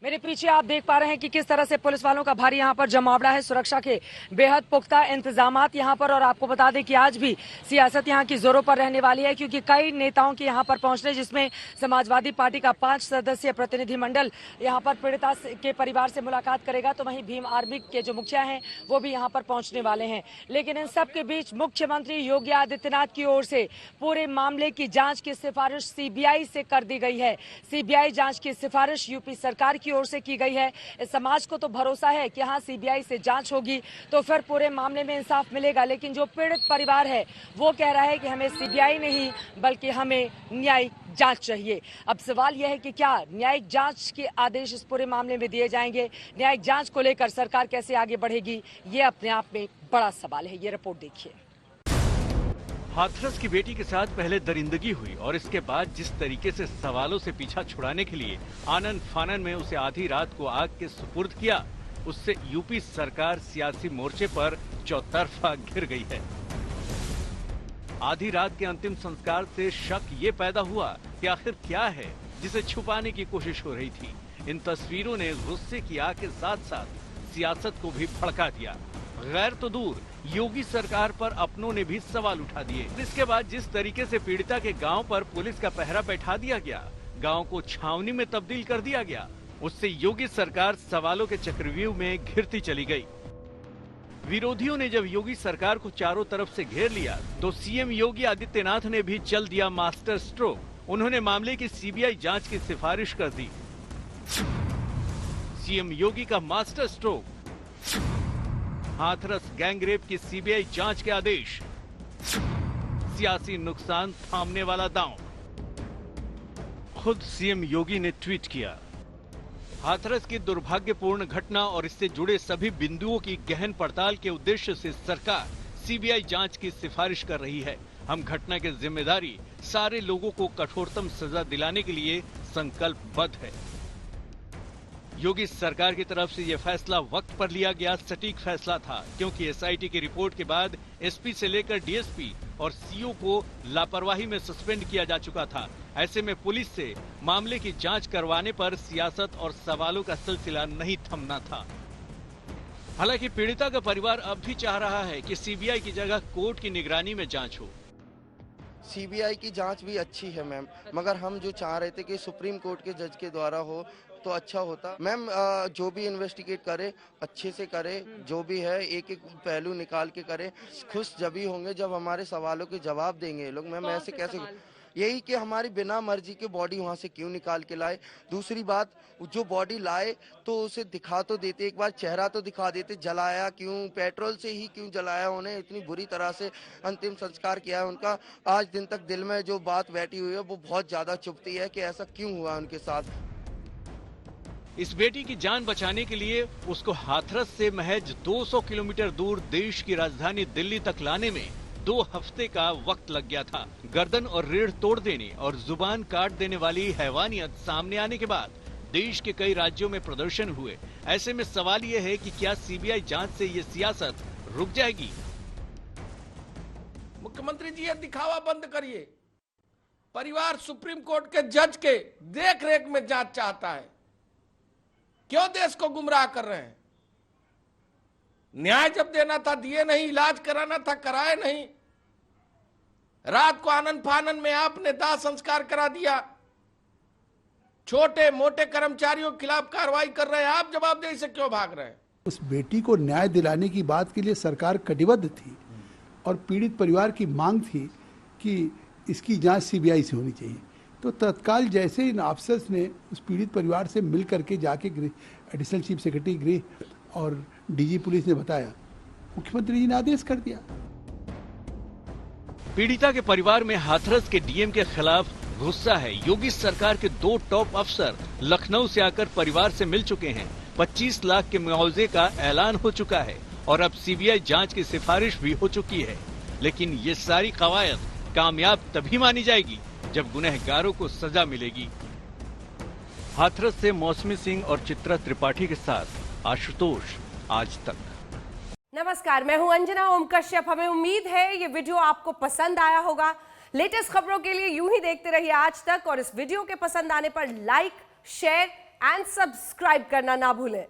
मेरे पीछे आप देख पा रहे हैं कि किस तरह से पुलिस वालों का भारी यहाँ पर जमावड़ा है। सुरक्षा के बेहद पुख्ता इंतजामात यहाँ पर। और आपको बता दें कि आज भी सियासत यहाँ की जोरों पर रहने वाली है, क्योंकि कई नेताओं के यहाँ पर पहुंचने, जिसमें समाजवादी पार्टी का 5 सदस्यीय प्रतिनिधिमंडल यहाँ पर पीड़िता के परिवार से मुलाकात करेगा, तो वहीं भीम आर्मी के जो मुखिया हैं वो भी यहाँ पर पहुंचने वाले हैं। लेकिन इन सब के बीच मुख्यमंत्री योगी आदित्यनाथ की ओर से पूरे मामले की जांच की सिफारिश सीबीआई से कर दी गई है। सीबीआई जांच की सिफारिश यूपी सरकार की ओर से की गई है। इस समाज को तो भरोसा है कि हाँ, सीबीआई से जांच होगी तो फिर पूरे मामले में इंसाफ मिलेगा। लेकिन जो पीड़ित परिवार है वो कह रहा है कि हमें सीबीआई नहीं बल्कि हमें न्यायिक जांच चाहिए। अब सवाल यह है कि क्या न्यायिक जांच के आदेश इस पूरे मामले में दिए जाएंगे? न्यायिक जांच को लेकर सरकार कैसे आगे बढ़ेगी, ये अपने आप में बड़ा सवाल है। ये रिपोर्ट देखिए। हाथरस की बेटी के साथ पहले दरिंदगी हुई और इसके बाद जिस तरीके से सवालों से पीछा छुड़ाने के लिए आनन फानन में उसे आधी रात को आग के सुपुर्द किया, उससे यूपी सरकार सियासी मोर्चे पर चौतरफा घिर गई है। आधी रात के अंतिम संस्कार से शक ये पैदा हुआ कि आखिर क्या है जिसे छुपाने की कोशिश हो रही थी। इन तस्वीरों ने गुस्से की आग के साथ साथ सियासत को भी भड़का दिया। गैर तो दूर, योगी सरकार पर अपनों ने भी सवाल उठा दिए। इसके बाद जिस तरीके से पीड़िता के गांव पर पुलिस का पहरा बैठा दिया गया, गांव को छावनी में तब्दील कर दिया गया, उससे योगी सरकार सवालों के चक्रव्यूह में घिरती चली गई। विरोधियों ने जब योगी सरकार को चारों तरफ से घेर लिया तो सीएम योगी आदित्यनाथ ने भी चल दिया मास्टर स्ट्रोक। उन्होंने मामले की सीबीआई जांच की सिफारिश कर दी। सीएम योगी का मास्टर स्ट्रोक, हाथरस गैंगरेप की सीबीआई जांच के आदेश, सियासी नुकसान थामने वाला दांव। खुद सीएम योगी ने ट्वीट किया, हाथरस की दुर्भाग्यपूर्ण घटना और इससे जुड़े सभी बिंदुओं की गहन पड़ताल के उद्देश्य से सरकार सीबीआई जांच की सिफारिश कर रही है। हम घटना की जिम्मेदारी सारे लोगों को कठोरतम सजा दिलाने के लिए संकल्पबद्ध है। योगी सरकार की तरफ से यह फैसला वक्त पर लिया गया सटीक फैसला था, क्योंकि एसआईटी की रिपोर्ट के बाद एसपी से लेकर डीएसपी और सीओ को लापरवाही में सस्पेंड किया जा चुका था। ऐसे में पुलिस से मामले की जांच करवाने पर सियासत और सवालों का सिलसिला नहीं थमना था। हालांकि पीड़िता का परिवार अब भी चाह रहा है कि सीबीआई की जगह कोर्ट की निगरानी में जांच हो। सीबीआई की जांच भी अच्छी है मैम, मगर हम जो चाह रहे थे कि सुप्रीम कोर्ट के जज के द्वारा हो तो अच्छा होता। मैम जो भी इन्वेस्टिगेट करे अच्छे से करे, जो भी है एक एक पहलू निकाल के करे। खुश जब ही होंगे जब हमारे सवालों के जवाब देंगे ये लोग। मैम ऐसे कैसे, यही कि हमारी बिना मर्जी के बॉडी वहाँ से क्यों निकाल के लाए। दूसरी बात, जो बॉडी लाए तो उसे दिखा तो देते, एक बार चेहरा तो दिखा देते, जलाया क्यों, पेट्रोल से ही क्यों जलाया, उन्हें इतनी बुरी तरह से अंतिम संस्कार किया है उनका। आज दिन तक दिल में जो बात बैठी हुई है वो बहुत ज्यादा चुभती है कि ऐसा क्यों हुआ उनके साथ। इस बेटी की जान बचाने के लिए उसको हाथरस से महज 200 किलोमीटर दूर देश की राजधानी दिल्ली तक लाने में 2 हफ्ते का वक्त लग गया था। गर्दन और रीढ़ तोड़ देने और जुबान काट देने वाली हैवानियत सामने आने के बाद देश के कई राज्यों में प्रदर्शन हुए। ऐसे में सवाल ये है कि क्या सीबीआई जांच से ये सियासत रुक जाएगी? मुख्यमंत्री जी, ये दिखावा बंद करिए। परिवार सुप्रीम कोर्ट के जज के देख रेख में जांच चाहता है। क्यों देश को गुमराह कर रहे हैं? न्याय जब देना था दिए नहीं, इलाज कराना था कराए नहीं। रात को आनन फानन में आपने दाह संस्कार करा दिया। छोटे मोटे कर्मचारियों के खिलाफ कार्रवाई कर रहे हैं, आप जवाबदेही से क्यों भाग रहे हैं? उस बेटी को न्याय दिलाने की बात के लिए सरकार कटिबद्ध थी और पीड़ित परिवार की मांग थी कि इसकी जांच सीबीआई से होनी चाहिए। तो तत्काल जैसे इन अफसर्स ने उस पीड़ित परिवार से मिल करके जाके एडिशनल चीफ सेक्रेटरी गृह और डीजी पुलिस ने बताया, मुख्यमंत्री जी ने आदेश कर दिया। पीड़िता के परिवार में हाथरस के डीएम के खिलाफ गुस्सा है। योगी सरकार के 2 टॉप अफसर लखनऊ से आकर परिवार से मिल चुके हैं। 25 लाख के मुआवजे का ऐलान हो चुका है और अब सीबीआई जांच की सिफारिश भी हो चुकी है। लेकिन ये सारी कवायद कामयाब तभी मानी जाएगी जब गुनहगारों को सजा मिलेगी। हाथरस से मौसमी सिंह और चित्रा त्रिपाठी के साथ आशुतोष, आज तक। नमस्कार, मैं हूं अंजना ओम कश्यप। हमें उम्मीद है ये वीडियो आपको पसंद आया होगा। लेटेस्ट खबरों के लिए यूं ही देखते रहिए आज तक, और इस वीडियो के पसंद आने पर लाइक, शेयर एंड सब्सक्राइब करना ना भूलें।